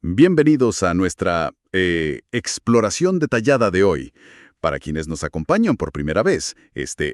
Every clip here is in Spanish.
Bienvenidos a nuestra exploración detallada de hoy. Para quienes nos acompañan por primera vez,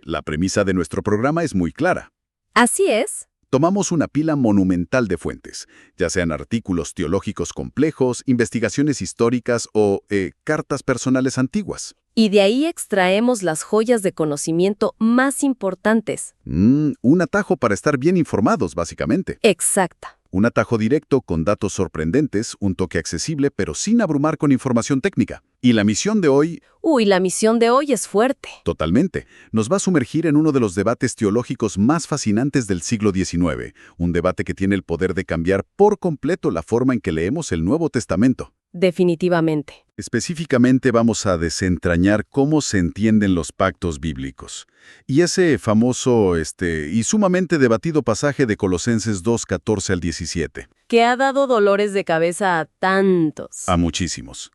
la premisa de nuestro programa es muy clara. Así es. Tomamos una pila monumental de fuentes, ya sean artículos teológicos complejos, investigaciones históricas o cartas personales antiguas. Y de ahí extraemos las joyas de conocimiento más importantes. Un atajo para estar bien informados, básicamente. Exacta. Un atajo directo con datos sorprendentes, un toque accesible pero sin abrumar con información técnica. Y la misión de hoy... La misión de hoy es fuerte. Totalmente. Nos va a sumergir en uno de los debates teológicos más fascinantes del siglo XIX, un debate que tiene el poder de cambiar por completo la forma en que leemos el Nuevo Testamento. Definitivamente. Específicamente vamos a desentrañar cómo se entienden los pactos bíblicos. Y ese famoso y sumamente debatido pasaje de Colosenses 2, 14 al 17. Que ha dado dolores de cabeza a tantos. A muchísimos.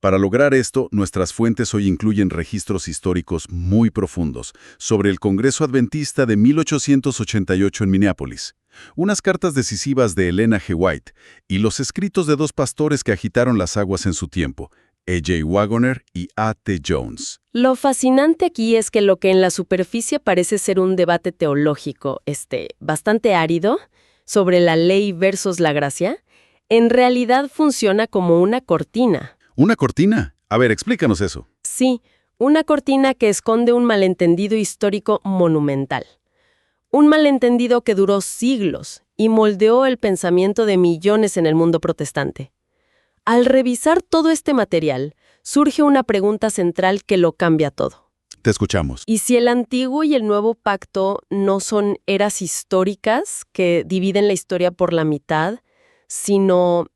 Para lograr esto, nuestras fuentes hoy incluyen registros históricos muy profundos sobre el Congreso Adventista de 1888 en Minneapolis, unas cartas decisivas de Elena G. White y los escritos de dos pastores que agitaron las aguas en su tiempo, A.J. Wagoner y A.T. Jones. Lo fascinante aquí es que lo que en la superficie parece ser un debate teológico, bastante árido, sobre la ley versus la gracia, en realidad funciona como una cortina. ¿Una cortina? A ver, explícanos eso. Sí, una cortina que esconde un malentendido histórico monumental. Un malentendido que duró siglos y moldeó el pensamiento de millones en el mundo protestante. Al revisar todo este material, surge una pregunta central que lo cambia todo. Te escuchamos. ¿Y si el Antiguo y el Nuevo Pacto no son eras históricas que dividen la historia por la mitad, sino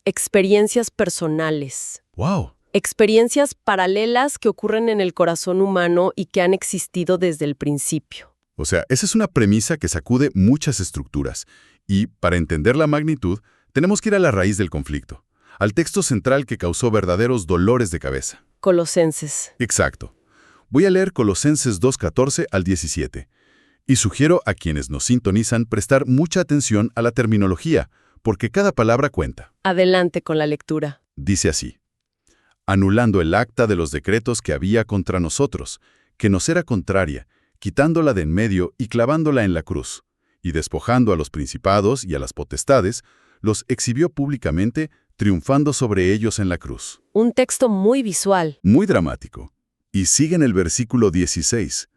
experiencias personales? ¡Wow! Experiencias paralelas que ocurren en el corazón humano y que han existido desde el principio. O sea, esa es una premisa que sacude muchas estructuras. Y, para entender la magnitud, tenemos que ir a la raíz del conflicto, al texto central que causó verdaderos dolores de cabeza. Colosenses. Exacto. Voy a leer Colosenses 2, 14 al 17. Y sugiero a quienes nos sintonizan prestar mucha atención a la terminología, porque cada palabra cuenta. Adelante con la lectura. Dice así: anulando el acta de los decretos que había contra nosotros, que nos era contraria, quitándola de en medio y clavándola en la cruz, y despojando a los principados y a las potestades, los exhibió públicamente, triunfando sobre ellos en la cruz. Un texto muy visual. Muy dramático. Y sigue en el versículo 16.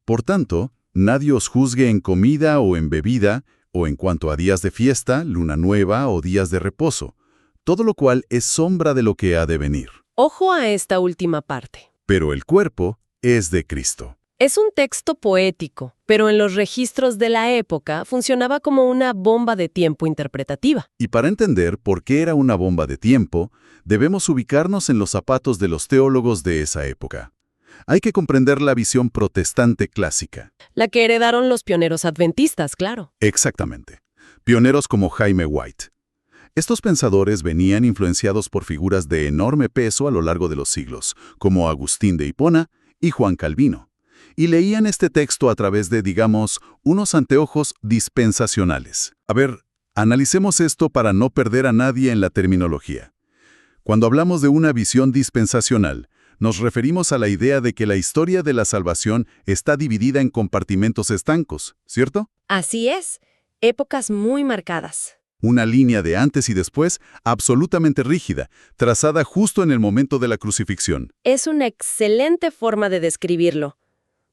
Por tanto, nadie os juzgue en comida o en bebida, o en cuanto a días de fiesta, luna nueva o días de reposo, todo lo cual es sombra de lo que ha de venir. Ojo a esta última parte. Pero el cuerpo es de Cristo. Es un texto poético, pero en los registros de la época funcionaba como una bomba de tiempo interpretativa. Y para entender por qué era una bomba de tiempo, debemos ubicarnos en los zapatos de los teólogos de esa época. Hay que comprender la visión protestante clásica. La que heredaron los pioneros adventistas, claro. Exactamente. Pioneros como Jaime White. Estos pensadores venían influenciados por figuras de enorme peso a lo largo de los siglos, como Agustín de Hipona y Juan Calvino, y leían este texto a través de, digamos, unos anteojos dispensacionales. A ver, analicemos esto para no perder a nadie en la terminología. Cuando hablamos de una visión dispensacional, nos referimos a la idea de que la historia de la salvación está dividida en compartimentos estancos, ¿cierto? Así es. Épocas muy marcadas. Una línea de antes y después absolutamente rígida, trazada justo en el momento de la crucifixión. Es una excelente forma de describirlo.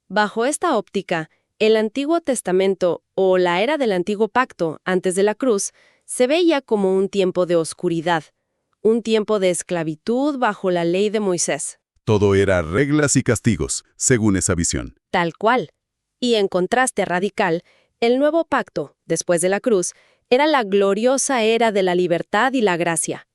Bajo esta óptica, el Antiguo Testamento o la era del Antiguo Pacto, antes de la cruz, se veía como un tiempo de oscuridad, un tiempo de esclavitud bajo la ley de Moisés. Todo era reglas y castigos, según esa visión. Tal cual. Y en contraste radical, el Nuevo Pacto, después de la cruz, era la gloriosa era de la libertad y la gracia.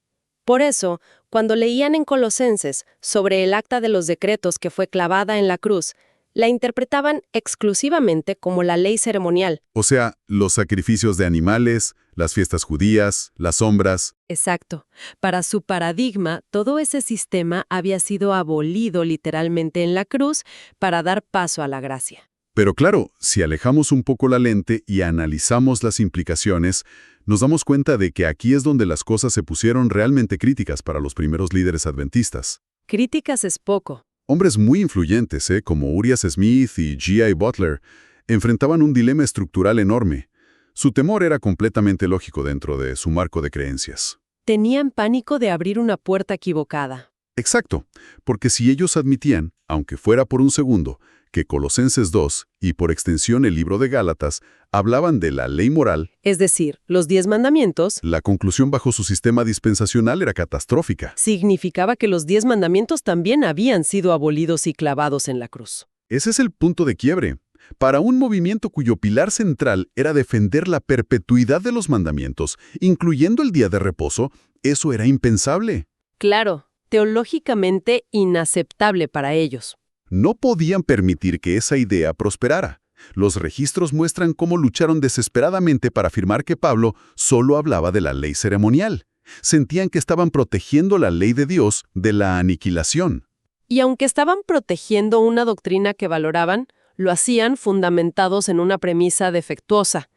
Por eso, cuando leían en Colosenses sobre el acta de los decretos que fue clavada en la cruz, la interpretaban exclusivamente como la ley ceremonial. O sea, los sacrificios de animales, las fiestas judías, las sombras. Exacto. Para su paradigma, todo ese sistema había sido abolido literalmente en la cruz para dar paso a la gracia. Pero claro, si alejamos un poco la lente y analizamos las implicaciones, nos damos cuenta de que aquí es donde las cosas se pusieron realmente críticas para los primeros líderes adventistas. Críticas es poco. Hombres muy influyentes, como Urias Smith y G.I. Butler, enfrentaban un dilema estructural enorme. Su temor era completamente lógico dentro de su marco de creencias. Tenían pánico de abrir una puerta equivocada. Exacto, porque si ellos admitían, aunque fuera por un segundo, que Colosenses 2, y por extensión el libro de Gálatas, hablaban de la ley moral, Es decir, los 10 mandamientos la conclusión bajo su sistema dispensacional era catastrófica. significaba que los 10 mandamientos también habían sido abolidos y clavados en la cruz. Ese es el punto de quiebre. Para un movimiento cuyo pilar central era defender la perpetuidad de los mandamientos, incluyendo el día de reposo, eso era impensable. Claro, teológicamente inaceptable para ellos. No podían permitir que esa idea prosperara. Los registros muestran cómo lucharon desesperadamente para afirmar que Pablo solo hablaba de la ley ceremonial. Sentían que estaban protegiendo la ley de Dios de la aniquilación. Y aunque estaban protegiendo una doctrina que valoraban, lo hacían fundamentados en una premisa defectuosa.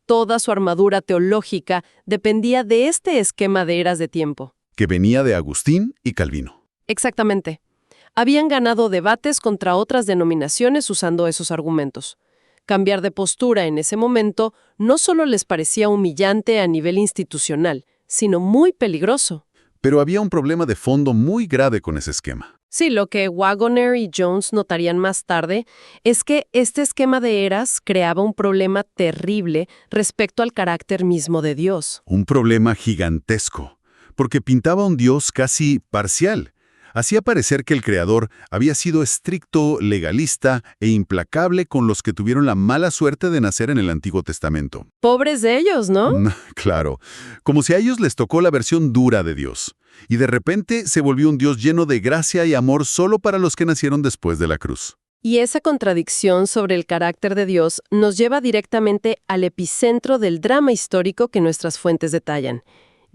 Toda su armadura teológica dependía de este esquema de eras de tiempo. Que venía de Agustín y Calvino. Exactamente. Habían ganado debates contra otras denominaciones usando esos argumentos. Cambiar de postura en ese momento no solo les parecía humillante a nivel institucional, sino muy peligroso. Pero había un problema de fondo muy grave con ese esquema. Sí, lo que Wagoner y Jones notarían más tarde es que este esquema de eras creaba un problema terrible respecto al carácter mismo de Dios. Un problema gigantesco, porque pintaba un Dios casi parcial. Hacía parecer que el Creador había sido estricto, legalista e implacable con los que tuvieron la mala suerte de nacer en el Antiguo Testamento. Pobres de ellos, ¿no? Claro, como si a ellos les tocó la versión dura de Dios. Y de repente se volvió un Dios lleno de gracia y amor solo para los que nacieron después de la cruz. Y esa contradicción sobre el carácter de Dios nos lleva directamente al epicentro del drama histórico que nuestras fuentes detallan.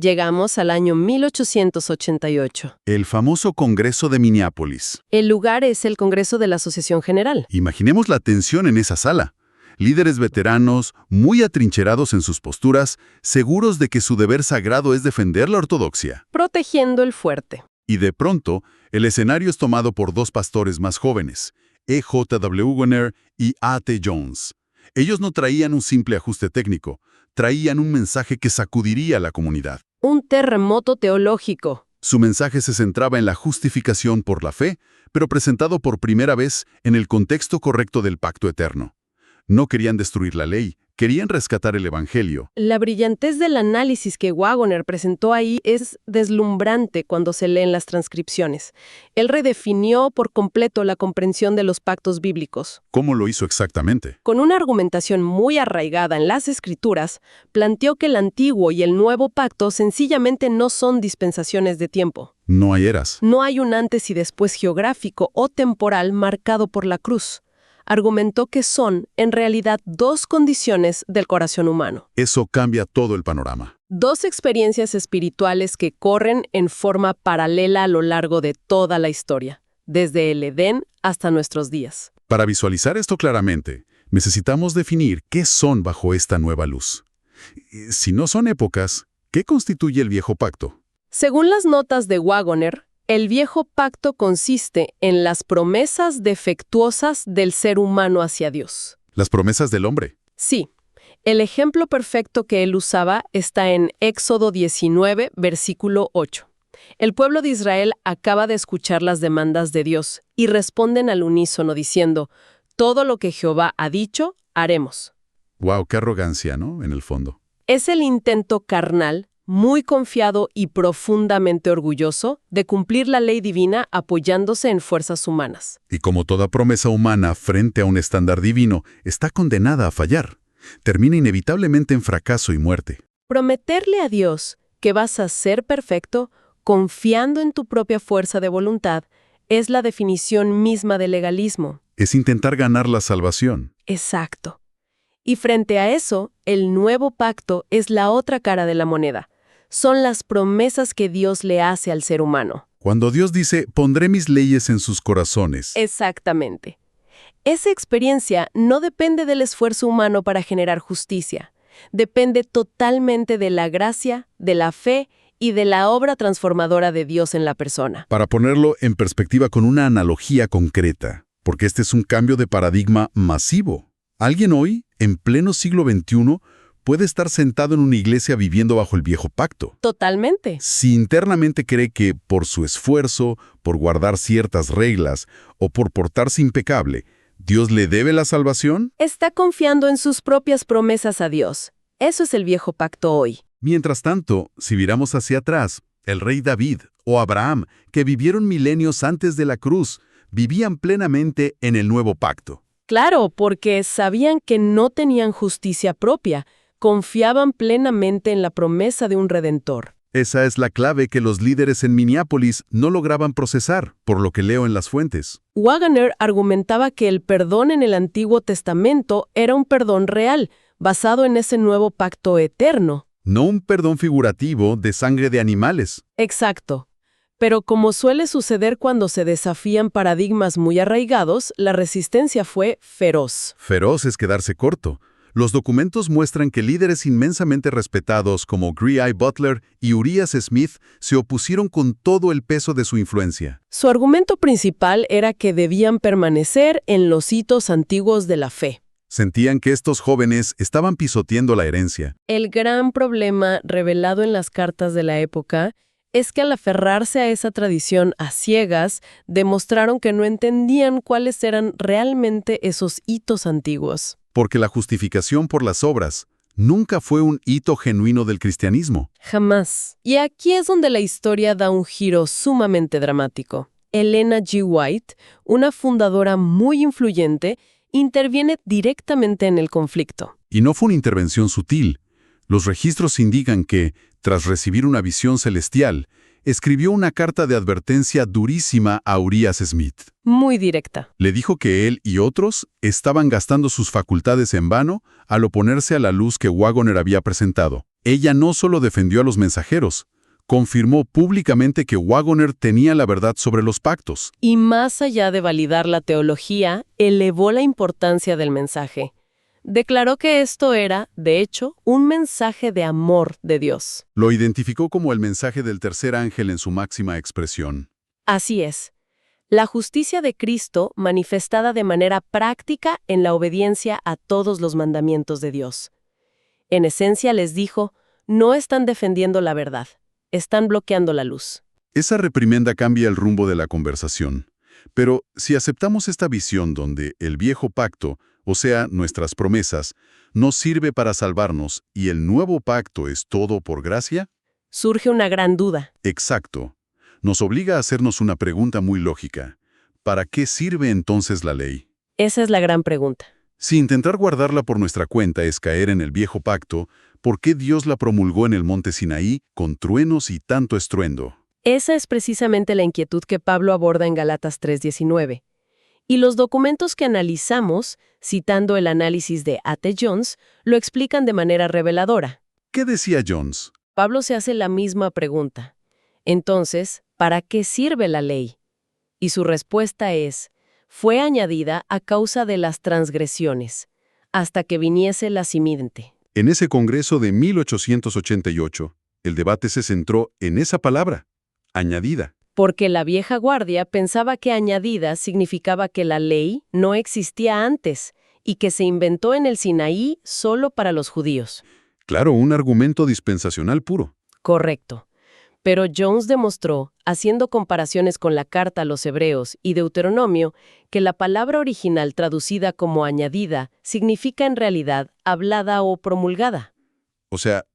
Llegamos al año 1888. El famoso Congreso de Minneapolis. El lugar es el Congreso de la Asociación General. Imaginemos la tensión en esa sala. Líderes veteranos, muy atrincherados en sus posturas, seguros de que su deber sagrado es defender la ortodoxia. Protegiendo el fuerte. Y de pronto, el escenario es tomado por dos pastores más jóvenes, E.J.W. Wagoner y A.T. Jones. Ellos no traían un simple ajuste técnico, traían un mensaje que sacudiría a la comunidad. Un terremoto teológico. Su mensaje se centraba en la justificación por la fe, pero presentado por primera vez en el contexto correcto del pacto eterno. No querían destruir la ley, querían rescatar el Evangelio. La brillantez del análisis que Wagoner presentó ahí es deslumbrante cuando se leen las transcripciones. Él redefinió por completo la comprensión de los pactos bíblicos. ¿Cómo lo hizo exactamente? Con una argumentación muy arraigada en las Escrituras, planteó que el Antiguo y el Nuevo Pacto sencillamente no son dispensaciones de tiempo. No hay eras. No hay un antes y después geográfico o temporal marcado por la cruz. Argumentó que son, en realidad, dos condiciones del corazón humano. Eso cambia todo el panorama. Dos experiencias espirituales que corren en forma paralela a lo largo de toda la historia, desde el Edén hasta nuestros días. Para visualizar esto claramente, necesitamos definir qué son bajo esta nueva luz. Si no son épocas, ¿qué constituye el viejo pacto? Según las notas de Wagoner, el viejo pacto consiste en las promesas defectuosas del ser humano hacia Dios. Las promesas del hombre. Sí. El ejemplo perfecto que él usaba está en Éxodo 19, versículo 8. El pueblo de Israel acaba de escuchar las demandas de Dios y responden al unísono diciendo, todo lo que Jehová ha dicho, haremos. Wow, qué arrogancia, ¿no? En el fondo. Es el intento carnal, muy confiado y profundamente orgulloso de cumplir la ley divina apoyándose en fuerzas humanas. Y como toda promesa humana frente a un estándar divino, está condenada a fallar. Termina inevitablemente en fracaso y muerte. Prometerle a Dios que vas a ser perfecto, confiando en tu propia fuerza de voluntad, es la definición misma del legalismo. Es intentar ganar la salvación. Exacto. Y frente a eso, el nuevo pacto es la otra cara de la moneda. Son las promesas que Dios le hace al ser humano. Cuando Dios dice, pondré mis leyes en sus corazones. Exactamente. Esa experiencia no depende del esfuerzo humano para generar justicia. Depende totalmente de la gracia, de la fe y de la obra transformadora de Dios en la persona. Para ponerlo en perspectiva con una analogía concreta, porque este es un cambio de paradigma masivo. Alguien hoy, en pleno siglo XXI, puede estar sentado en una iglesia viviendo bajo el viejo pacto. Totalmente. Si internamente cree que por su esfuerzo, por guardar ciertas reglas o por portarse impecable, Dios le debe la salvación, Está confiando en sus propias promesas a Dios. Eso es el viejo pacto hoy. mientras tanto, si miramos hacia atrás, el rey David o Abraham, que vivieron milenios antes de la cruz, vivían plenamente en el nuevo pacto. Claro, porque sabían que no tenían justicia propia, confiaban plenamente en la promesa de un redentor. Esa es la clave que los líderes en Minneapolis no lograban procesar, por lo que leo en las fuentes. Waggoner argumentaba que el perdón en el Antiguo Testamento era un perdón real, basado en ese nuevo pacto eterno. No un perdón figurativo de sangre de animales. Exacto. Pero como suele suceder cuando se desafían paradigmas muy arraigados, la resistencia fue feroz. Feroz es quedarse corto. Los documentos muestran que líderes inmensamente respetados como Grey Butler y Urias Smith se opusieron con todo el peso de su influencia. Su argumento principal era que debían permanecer en los hitos antiguos de la fe. Sentían que estos jóvenes estaban pisoteando la herencia. El gran problema revelado en las cartas de la época es que al aferrarse a esa tradición a ciegas, demostraron que no entendían cuáles eran realmente esos hitos antiguos. Porque la justificación por las obras nunca fue un hito genuino del cristianismo. Jamás. Y aquí es donde la historia da un giro sumamente dramático. Elena G. White, una fundadora muy influyente, interviene directamente en el conflicto. Y no fue una intervención sutil. Los registros indican que, tras recibir una visión celestial, escribió una carta de advertencia durísima a Urias Smith. Muy directa. Le dijo que él y otros estaban gastando sus facultades en vano al oponerse a la luz que Waggoner había presentado. Ella no solo defendió a los mensajeros, confirmó públicamente que Waggoner tenía la verdad sobre los pactos. Y más allá de validar la teología, elevó la importancia del mensaje. Declaró que esto era, de hecho, un mensaje de amor de Dios. Lo identificó como el mensaje del tercer ángel en su máxima expresión. Así es. La justicia de Cristo manifestada de manera práctica en la obediencia a todos los mandamientos de Dios. En esencia les dijo, no están defendiendo la verdad, están bloqueando la luz. Esa reprimenda cambia el rumbo de la conversación. Pero si aceptamos esta visión donde el viejo pacto, o sea, nuestras promesas, nos sirve para salvarnos y el nuevo pacto es todo por gracia, surge una gran duda. exacto. Nos obliga a hacernos una pregunta muy lógica. ¿Para qué sirve entonces la ley? Esa es la gran pregunta. Si intentar guardarla por nuestra cuenta es caer en el viejo pacto, ¿por qué Dios la promulgó en el monte Sinaí con truenos y tanto estruendo? Esa es precisamente la inquietud que Pablo aborda en Gálatas 3:19. Y los documentos que analizamos, citando el análisis de A.T. Jones, lo explican de manera reveladora. ¿Qué decía Jones? Pablo se hace la misma pregunta. Entonces, ¿para qué sirve la ley? Y su respuesta es, fue añadida a causa de las transgresiones, hasta que viniese la simiente. En ese congreso de 1888, el debate se centró en esa palabra, añadida. Porque la vieja guardia pensaba que añadida significaba que la ley no existía antes y que se inventó en el Sinaí solo para los judíos. Claro, un argumento dispensacional puro. Correcto. Pero Jones demostró, haciendo comparaciones con la carta a los Hebreos y Deuteronomio, que la palabra original traducida como añadida significa en realidad hablada o promulgada. O sea,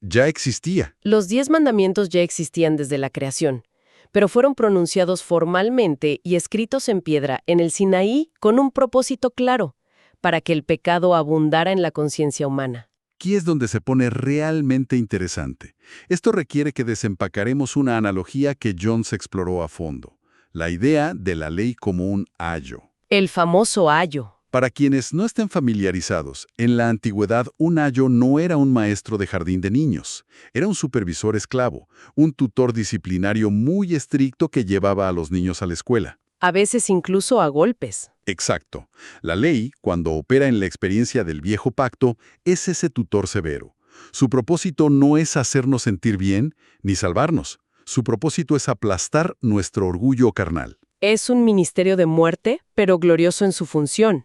ya existía. Los 10 mandamientos ya existían desde la creación, pero fueron pronunciados formalmente y escritos en piedra en el Sinaí con un propósito claro, para que el pecado abundara en la conciencia humana. Aquí es donde se pone realmente interesante. Esto requiere que desempacaremos una analogía que Jones exploró a fondo, la idea de la ley como un ayo. El famoso ayo. Para quienes no estén familiarizados, en la antigüedad un ayo no era un maestro de jardín de niños, era un supervisor esclavo, un tutor disciplinario muy estricto que llevaba a los niños a la escuela. a veces incluso a golpes. Exacto. La ley, cuando opera en la experiencia del viejo pacto, es ese tutor severo. Su propósito no es hacernos sentir bien ni salvarnos. Su propósito es aplastar nuestro orgullo carnal. Es un ministerio de muerte, pero glorioso en su función.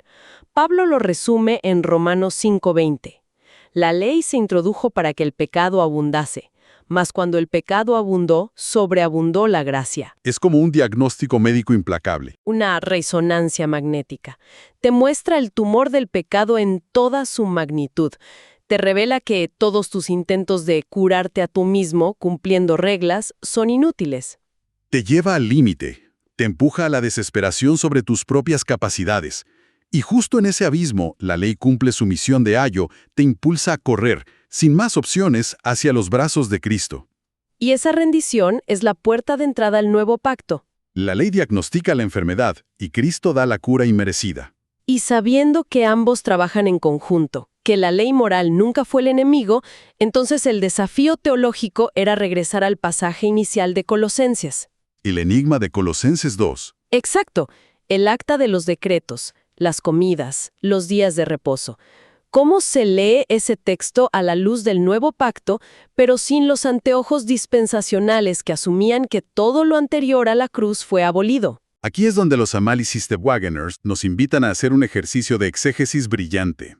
Pablo lo resume en Romanos 5:20. La ley se introdujo para que el pecado abundase, mas cuando el pecado abundó, sobreabundó la gracia. Es como un diagnóstico médico implacable. Una resonancia magnética. Te muestra el tumor del pecado en toda su magnitud. Te revela que todos tus intentos de curarte a tú mismo, cumpliendo reglas, son inútiles. Te lleva al límite. Te empuja a la desesperación sobre tus propias capacidades. Y justo en ese abismo, la ley cumple su misión de ayo, te impulsa a correr, sin más opciones, hacia los brazos de Cristo. Y esa rendición es la puerta de entrada al nuevo pacto. La ley diagnostica la enfermedad y Cristo da la cura inmerecida. Y sabiendo que ambos trabajan en conjunto, que la ley moral nunca fue el enemigo, entonces el desafío teológico era regresar al pasaje inicial de Colosenses. El enigma de Colosenses 2. Exacto, el acta de los decretos, las comidas, los días de reposo. ¿Cómo se lee ese texto a la luz del nuevo pacto, pero sin los anteojos dispensacionales que asumían que todo lo anterior a la cruz fue abolido? Aquí es donde los análisis de Wagoner nos invitan a hacer un ejercicio de exégesis brillante.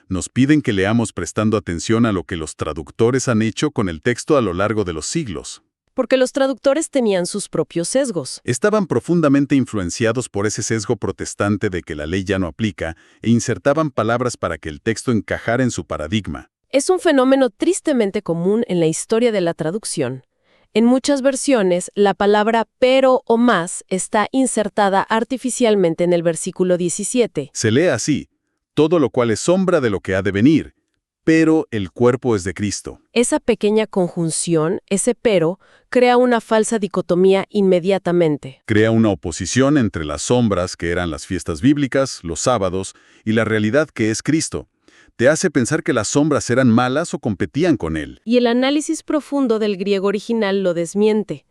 Nos piden que leamos prestando atención a lo que los traductores han hecho con el texto a lo largo de los siglos. Porque los traductores tenían sus propios sesgos. Estaban profundamente influenciados por ese sesgo protestante de que la ley ya no aplica e insertaban palabras para que el texto encajara en su paradigma. Es un fenómeno tristemente común en la historia de la traducción. En muchas versiones, la palabra pero o más está insertada artificialmente en el versículo 17. Se lee así: todo lo cual es sombra de lo que ha de venir, pero el cuerpo es de Cristo. Esa pequeña conjunción, ese pero, crea una falsa dicotomía inmediatamente. Crea una oposición entre las sombras, que eran las fiestas bíblicas, los sábados, y la realidad que es Cristo. Te hace pensar que las sombras eran malas o competían con él. Y el análisis profundo del griego original lo desmiente.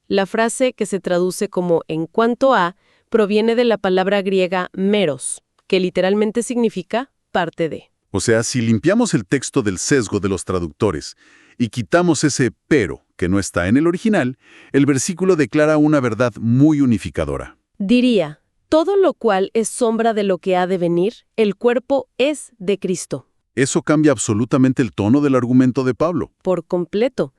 La frase que se traduce como en cuanto a proviene de la palabra griega meros, que literalmente significa parte de. O sea, si limpiamos el texto del sesgo de los traductores y quitamos ese pero que no está en el original, el versículo declara una verdad muy unificadora. Diría, todo lo cual es sombra de lo que ha de venir, el cuerpo es de Cristo. Eso cambia absolutamente el tono del argumento de Pablo. Por completo.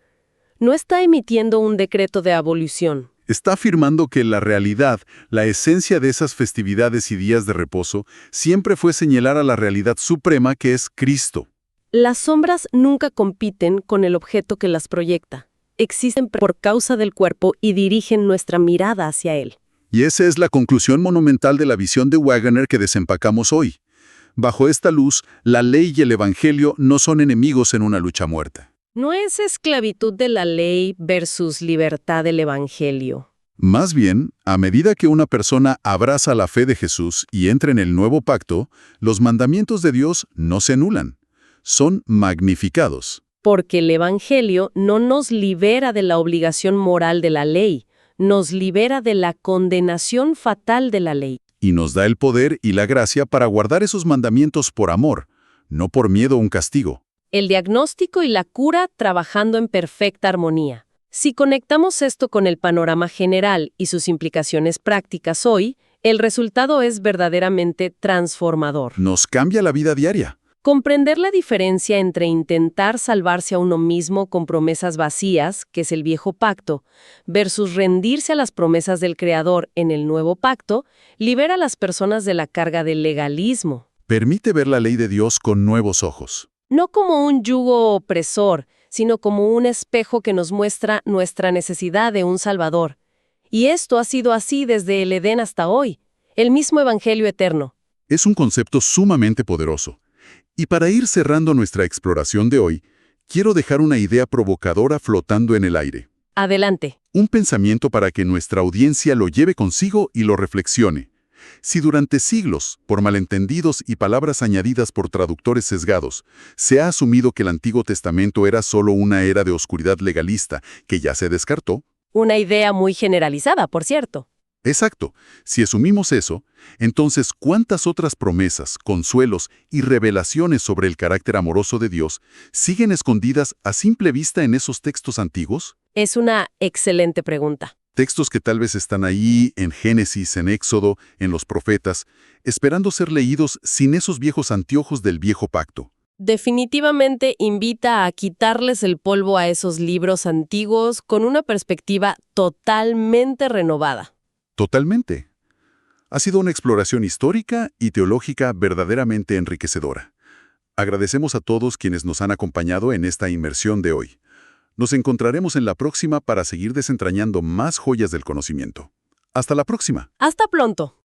No está emitiendo un decreto de abolición. Está afirmando que la realidad, la esencia de esas festividades y días de reposo, siempre fue señalar a la realidad suprema que es Cristo. Las sombras nunca compiten con el objeto que las proyecta. Existen por causa del cuerpo y dirigen nuestra mirada hacia él. Y esa es la conclusión monumental de la visión de Wagoner que desempacamos hoy. Bajo esta luz, la ley y el evangelio no son enemigos en una lucha muerta. No es esclavitud de la ley versus libertad del evangelio. Más bien, a medida que una persona abraza la fe de Jesús y entra en el nuevo pacto, los mandamientos de Dios no se anulan, son magnificados. Porque el evangelio no nos libera de la obligación moral de la ley, nos libera de la condenación fatal de la ley. Y nos da el poder y la gracia para guardar esos mandamientos por amor, no por miedo a un castigo. El diagnóstico y la cura trabajando en perfecta armonía. Si conectamos esto con el panorama general y sus implicaciones prácticas hoy, el resultado es verdaderamente transformador. Nos cambia la vida diaria. Comprender la diferencia entre intentar salvarse a uno mismo con promesas vacías, que es el viejo pacto, versus rendirse a las promesas del Creador en el nuevo pacto, libera a las personas de la carga del legalismo. Permite ver la ley de Dios con nuevos ojos. No como un yugo opresor, sino como un espejo que nos muestra nuestra necesidad de un Salvador. Y esto ha sido así desde el Edén hasta hoy, el mismo Evangelio eterno. Es un concepto sumamente poderoso. Y para ir cerrando nuestra exploración de hoy, quiero dejar una idea provocadora flotando en el aire. Adelante. Un pensamiento para que nuestra audiencia lo lleve consigo y lo reflexione. Si durante siglos, por malentendidos y palabras añadidas por traductores sesgados, se ha asumido que el Antiguo Testamento era solo una era de oscuridad legalista que ya se descartó. Una idea muy generalizada, por cierto. Exacto. Si asumimos eso, entonces, ¿cuántas otras promesas, consuelos y revelaciones sobre el carácter amoroso de Dios siguen escondidas a simple vista en esos textos antiguos? Es una excelente pregunta. Textos que tal vez están ahí, en Génesis, en Éxodo, en los profetas, esperando ser leídos sin esos viejos anteojos del viejo pacto. Definitivamente invita a quitarles el polvo a esos libros antiguos con una perspectiva totalmente renovada. Totalmente. Ha sido una exploración histórica y teológica verdaderamente enriquecedora. Agradecemos a todos quienes nos han acompañado en esta inmersión de hoy. Nos encontraremos en la próxima para seguir desentrañando más joyas del conocimiento. Hasta la próxima. Hasta pronto.